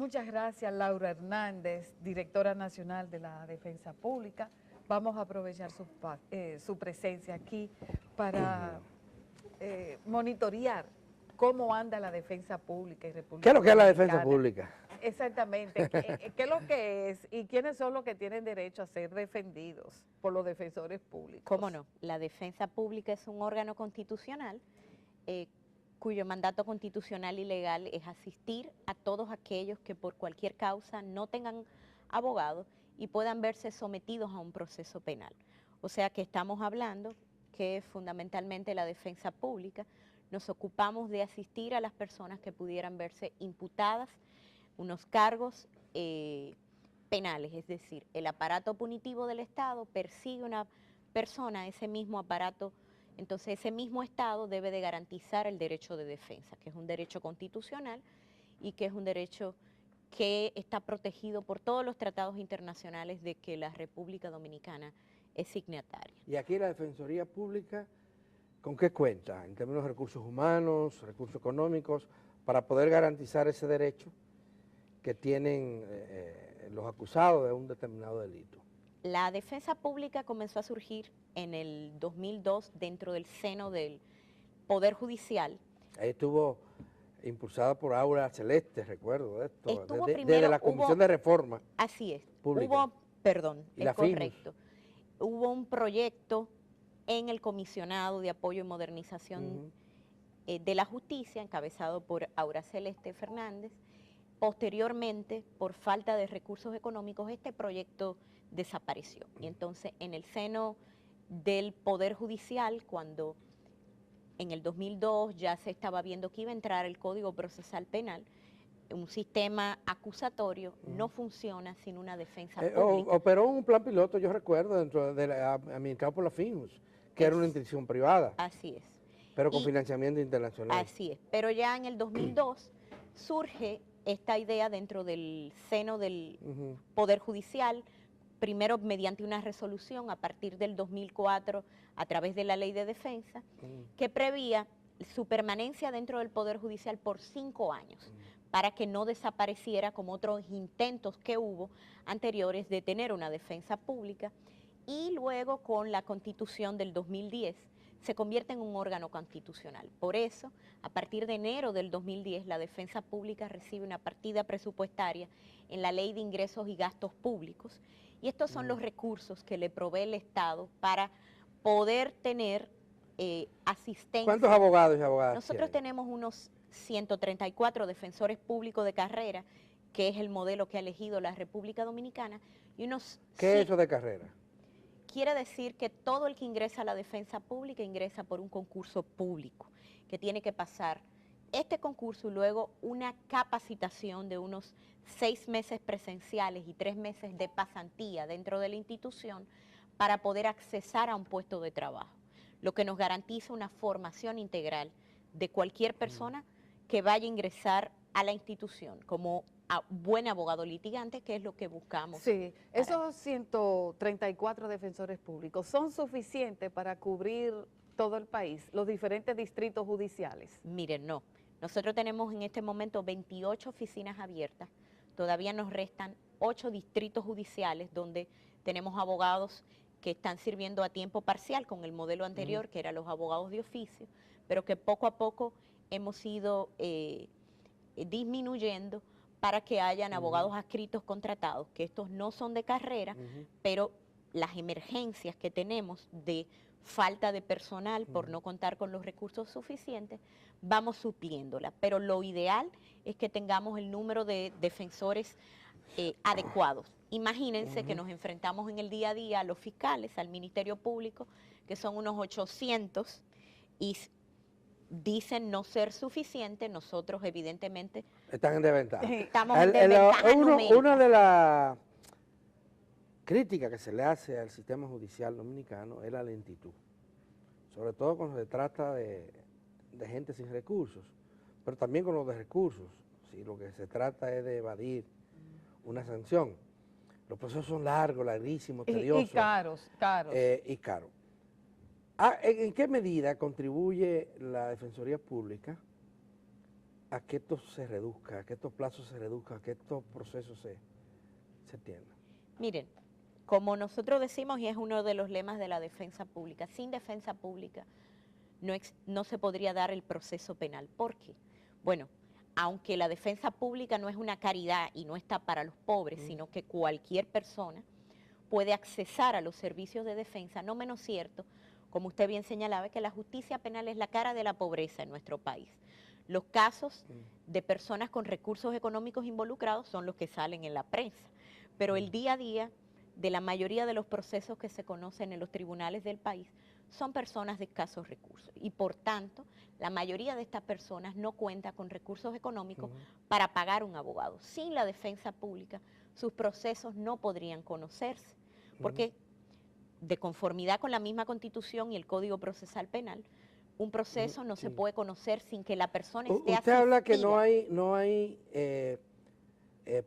Muchas gracias, Laura Hernández, directora nacional de la Defensa Pública. Vamos a aprovechar su presencia aquí para monitorear cómo anda la defensa pública en República ¿Qué es lo que es la Dominicana. defensa pública? Exactamente, ¿qué es lo que es y quiénes son los que tienen derecho a ser defendidos por los defensores públicos? ¿Cómo no? La defensa pública es un órgano constitucional cuyo mandato constitucional y legal es asistir a todos aquellos que por cualquier causa no tengan abogado y puedan verse sometidos a un proceso penal. O sea que estamos hablando que fundamentalmente la defensa pública nos ocupamos de asistir a las personas que pudieran verse imputadas unos cargos penales, es decir, el aparato punitivo del Estado persigue a una persona, ese mismo aparato. Entonces, ese mismo Estado debe de garantizar el derecho de defensa, que es un derecho constitucional y que es un derecho que está protegido por todos los tratados internacionales de que la República Dominicana es signataria. Y aquí la Defensoría Pública, ¿con qué cuenta? En términos de recursos humanos, recursos económicos, para poder garantizar ese derecho que tienen los acusados de un determinado delito. La defensa pública comenzó a surgir en el 2002 dentro del seno del Poder Judicial. Ahí estuvo impulsada por Aura Celeste, recuerdo de esto, Primero, desde la Comisión de Reforma. Así es, Pública. Es correcto. Hubo un proyecto en el Comisionado de Apoyo y Modernización de la Justicia, encabezado por Aura Celeste Fernández. Posteriormente, por falta de recursos económicos, este proyecto desapareció. Y entonces, en el seno del Poder Judicial, cuando en el 2002 ya se estaba viendo que iba a entrar el Código Procesal Penal, un sistema acusatorio no funciona sin una defensa pública. Operó un plan piloto, yo recuerdo, administrado por la FINUS, que era una institución privada. Así es. Pero con financiamiento internacional. Así es. Pero ya en el 2002 surge esta idea dentro del seno del Poder Judicial, primero mediante una resolución a partir del 2004 a través de la Ley de Defensa, que prevía su permanencia dentro del Poder Judicial por 5 años, para que no desapareciera como otros intentos que hubo anteriores de tener una defensa pública, y luego con la Constitución del 2010 se convierte en un órgano constitucional. Por eso, a partir de enero del 2010, la defensa pública recibe una partida presupuestaria en la Ley de Ingresos y Gastos Públicos, y estos son los recursos que le provee el Estado para poder tener asistencia. ¿Cuántos abogados y abogadas Nosotros tienen? tenemos unos 134 defensores públicos de carrera, que es el modelo que ha elegido la República Dominicana, y unos... ¿Qué es eso de carrera? Quiere decir que todo el que ingresa a la defensa pública ingresa por un concurso público, que tiene que pasar este concurso y luego una capacitación de unos 6 meses presenciales y 3 meses de pasantía dentro de la institución para poder accesar a un puesto de trabajo, lo que nos garantiza una formación integral de cualquier persona que vaya a ingresar a la institución como buen abogado litigante, que es lo que buscamos. Sí, esos 134 defensores públicos son suficientes para cubrir todo el país, los diferentes distritos judiciales. Miren, no. Nosotros tenemos en este momento 28 oficinas abiertas. Todavía nos restan 8 distritos judiciales donde tenemos abogados que están sirviendo a tiempo parcial con el modelo anterior, que eran los abogados de oficio, pero que poco a poco hemos ido disminuyendo para que hayan abogados adscritos contratados, que estos no son de carrera, pero las emergencias que tenemos de falta de personal por no contar con los recursos suficientes, vamos supliéndola. Pero lo ideal es que tengamos el número de defensores adecuados. Imagínense que nos enfrentamos en el día a día a los fiscales, al Ministerio Público, que son unos 800, y dicen no ser suficiente. Nosotros evidentemente están en desventaja. Estamos en desventaja numérica. Una de las críticas que se le hace al sistema judicial dominicano es la lentitud, sobre todo cuando se trata de gente sin recursos, pero también con los de recursos. Si lo que se trata es de evadir una sanción, los procesos son largos, larguísimos, tediosos. Y caros. Y caros. ¿En qué medida contribuye la Defensoría Pública a que esto se reduzca, a que estos plazos se reduzcan, a que estos procesos se atiendan? Miren, como nosotros decimos, y es uno de los lemas de la defensa pública, sin defensa pública no se podría dar el proceso penal. ¿Por qué? Bueno, aunque la defensa pública no es una caridad y no está para los pobres, sino que cualquier persona puede accesar a los servicios de defensa, no menos cierto, como usted bien señalaba, que la justicia penal es la cara de la pobreza en nuestro país. Los casos de personas con recursos económicos involucrados son los que salen en la prensa, pero el día a día de la mayoría de los procesos que se conocen en los tribunales del país son personas de escasos recursos y por tanto la mayoría de estas personas no cuenta con recursos económicos para pagar un abogado. Sin la defensa pública sus procesos no podrían conocerse porque de conformidad con la misma Constitución y el Código Procesal Penal, un proceso no se puede conocer sin que la persona esté asistida. Usted habla que no hay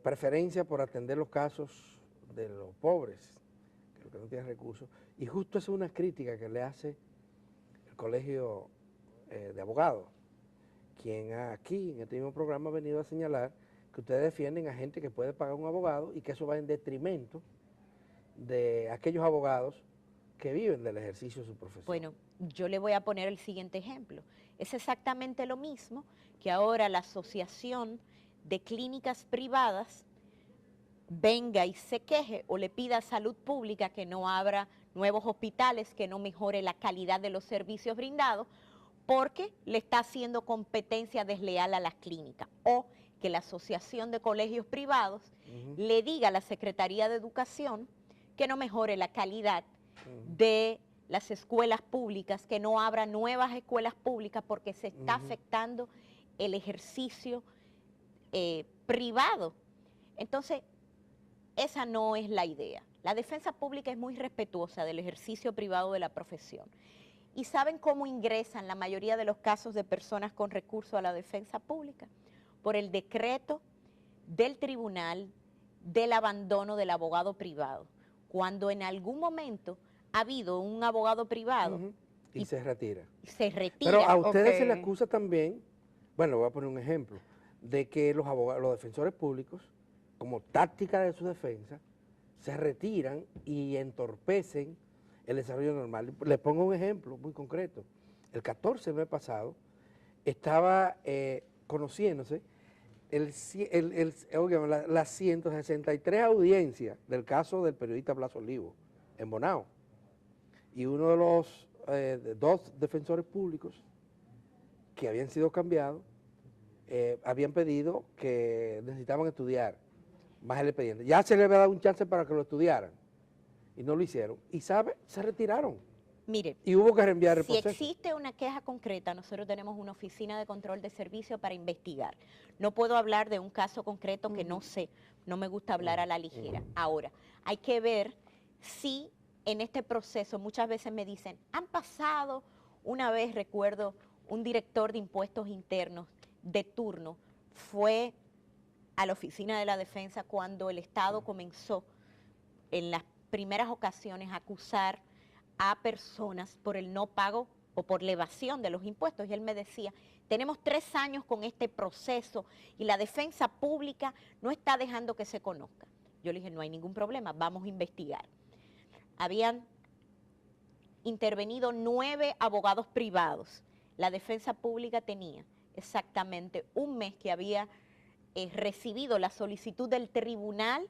preferencia por atender los casos de los pobres, que no tienen recursos, y justo es una crítica que le hace el Colegio de Abogados, quien aquí en este mismo programa ha venido a señalar que ustedes defienden a gente que puede pagar un abogado y que eso va en detrimento de aquellos abogados que viven del ejercicio de su profesión. Bueno, yo le voy a poner el siguiente ejemplo. Es exactamente lo mismo que ahora la Asociación de Clínicas Privadas venga y se queje o le pida a Salud Pública que no abra nuevos hospitales, que no mejore la calidad de los servicios brindados, porque le está haciendo competencia desleal a las clínicas. O que la Asociación de Colegios Privados le diga a la Secretaría de Educación que no mejore la calidad de las escuelas públicas, que no abra nuevas escuelas públicas porque se está afectando el ejercicio privado. Entonces, esa no es la idea. La defensa pública es muy respetuosa del ejercicio privado de la profesión. ¿Y saben cómo ingresan la mayoría de los casos de personas con recursos a la defensa pública? Por el decreto del tribunal del abandono del abogado privado. Cuando en algún momento ha habido un abogado privado y se retira. Se retira. Pero a ustedes se les acusa también, bueno, voy a poner un ejemplo, de que los abogados, los defensores públicos, como táctica de su defensa, se retiran y entorpecen el desarrollo normal. Les pongo un ejemplo muy concreto. El 14 del mes pasado estaba conociéndose las 163 audiencias del caso del periodista Blas Olivo en Bonao. Y uno de los dos defensores públicos que habían sido cambiados habían pedido que necesitaban estudiar más el expediente. Ya se le había dado un chance para que lo estudiaran y no lo hicieron. Y ¿sabe? Se retiraron. Mire, y hubo que reenviar el si proceso. existe una queja concreta, nosotros tenemos una oficina de control de servicio para investigar. No puedo hablar de un caso concreto que no sé, no me gusta hablar a la ligera. Ahora, hay que ver si en este proceso, muchas veces me dicen, han pasado, una vez recuerdo, un director de impuestos internos de turno fue a la oficina de la defensa cuando el Estado comenzó en las primeras ocasiones a acusar a personas por el no pago o por la evasión de los impuestos. Y él me decía, tenemos 3 años con este proceso y la defensa pública no está dejando que se conozca. Yo le dije, no hay ningún problema, vamos a investigar. Habían intervenido 9 abogados privados. La defensa pública tenía exactamente un mes que había recibido la solicitud del tribunal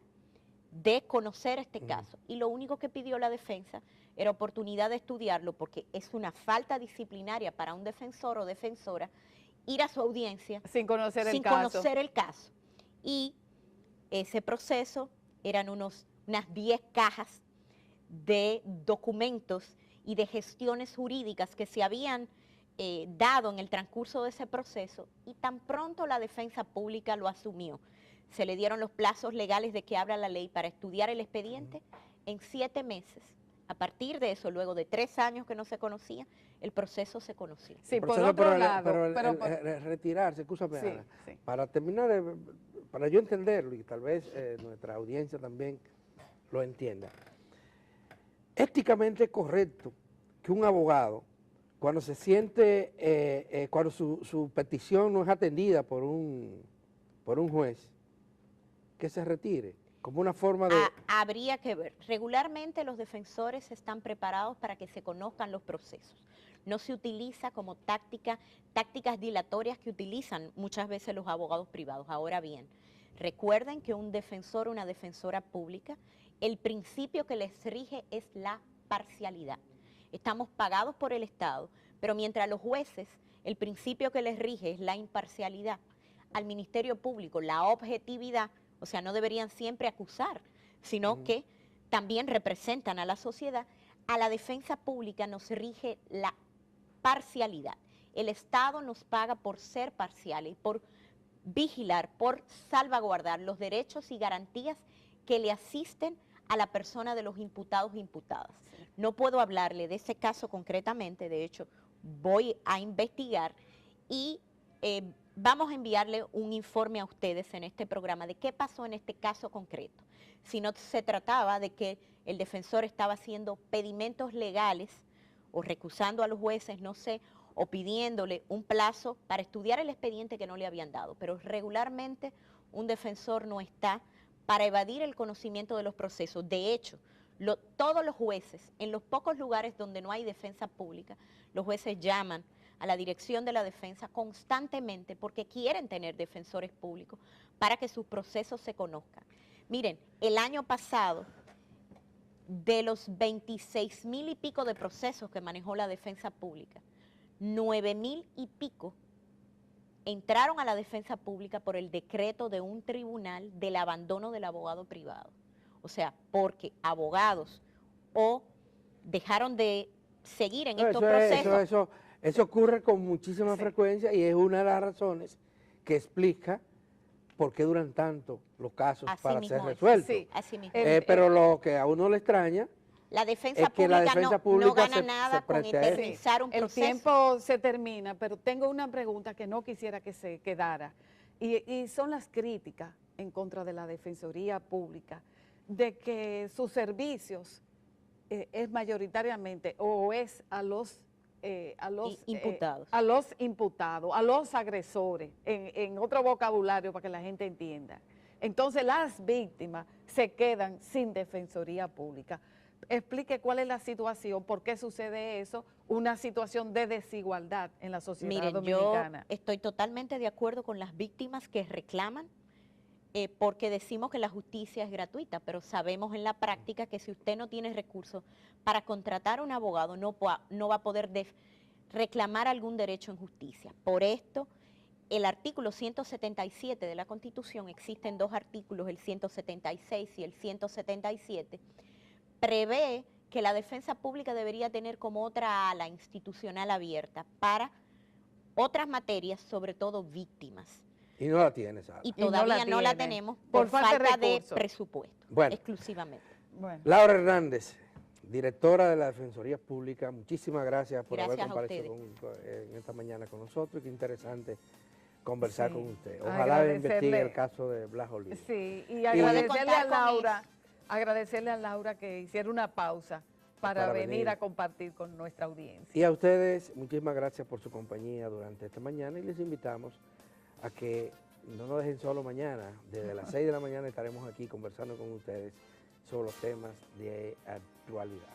de conocer este caso. Y lo único que pidió la defensa era oportunidad de estudiarlo porque es una falta disciplinaria para un defensor o defensora ir a su audiencia sin conocer el caso. Y ese proceso eran unas 10 cajas de documentos y de gestiones jurídicas que se habían dado en el transcurso de ese proceso y tan pronto la defensa pública lo asumió. Se le dieron los plazos legales de que habla la ley para estudiar el expediente en 7 meses. A partir de eso, luego de 3 años que no se conocía, el proceso se conocía. Sí, por otro lado. Pero retirarse, escúchame, Ana, para terminar, para yo entenderlo y tal vez nuestra audiencia también lo entienda. Éticamente es correcto que un abogado, cuando se siente, cuando su petición no es atendida por un juez, que se retire, como una forma de... Habría que ver. Regularmente los defensores están preparados para que se conozcan los procesos. No se utiliza como tácticas dilatorias que utilizan muchas veces los abogados privados. Ahora bien, recuerden que un defensor o una defensora pública, el principio que les rige es la parcialidad. Estamos pagados por el Estado, pero mientras los jueces, el principio que les rige es la imparcialidad, al Ministerio Público la objetividad, o sea, no deberían siempre acusar, sino que también representan a la sociedad. A la defensa pública nos rige la parcialidad. El Estado nos paga por ser parciales y por vigilar, por salvaguardar los derechos y garantías que le asisten a la persona de los imputados e imputadas. No puedo hablarle de ese caso concretamente, de hecho voy a investigar y vamos a enviarle un informe a ustedes en este programa de qué pasó en este caso concreto. Si no se trataba de que el defensor estaba haciendo pedimentos legales o recusando a los jueces, no sé, o pidiéndole un plazo para estudiar el expediente que no le habían dado. Pero regularmente un defensor no está para evadir el conocimiento de los procesos. De hecho, todos los jueces, en los pocos lugares donde no hay defensa pública, los jueces llaman a la dirección de la defensa constantemente porque quieren tener defensores públicos para que sus procesos se conozcan. Miren, el año pasado, de los 26,000 y pico de procesos que manejó la defensa pública, 9,000 y pico entraron a la defensa pública por el decreto de un tribunal del abandono del abogado privado. O sea, porque abogados o dejaron de seguir en estos procesos. Eso ocurre con muchísima frecuencia y es una de las razones que explica por qué duran tanto los casos para ser resueltos. Sí, así mismo. Pero lo que a uno le extraña la defensa es que pública, la defensa pública no gana se nada con preste a eso. eternizar un el proceso. tiempo se termina, pero tengo una pregunta que no quisiera que se quedara, y son las críticas en contra de la Defensoría Pública, de que sus servicios es mayoritariamente o es a los imputados. a los imputados, a los agresores, en otro vocabulario para que la gente entienda. Entonces las víctimas se quedan sin Defensoría Pública. Explique cuál es la situación, por qué sucede eso, una situación de desigualdad en la sociedad dominicana. Yo estoy totalmente de acuerdo con las víctimas que reclaman, porque decimos que la justicia es gratuita, pero sabemos en la práctica que si usted no tiene recursos para contratar a un abogado, no va a poder reclamar algún derecho en justicia. Por esto, el artículo 177 de la Constitución, existen dos artículos, el 176 y el 177, prevé que la defensa pública debería tener como otra ala institucional abierta para otras materias, sobre todo víctimas. Y no la tiene, Sara. Y todavía no la tenemos por falta de presupuesto, exclusivamente. Bueno. Laura Hernández, directora de la Defensoría Pública, muchísimas gracias por haber Gracias a comparecido en esta mañana con nosotros. Qué interesante conversar con usted. Ojalá Agradecerle. investigue el caso de Blas Olivo. Sí, y agradecerle a Laura que hiciera una pausa para venir a compartir con nuestra audiencia. Y a ustedes, muchísimas gracias por su compañía durante esta mañana y les invitamos a que no nos dejen solo mañana. Desde las 6 de la mañana estaremos aquí conversando con ustedes sobre los temas de actualidad.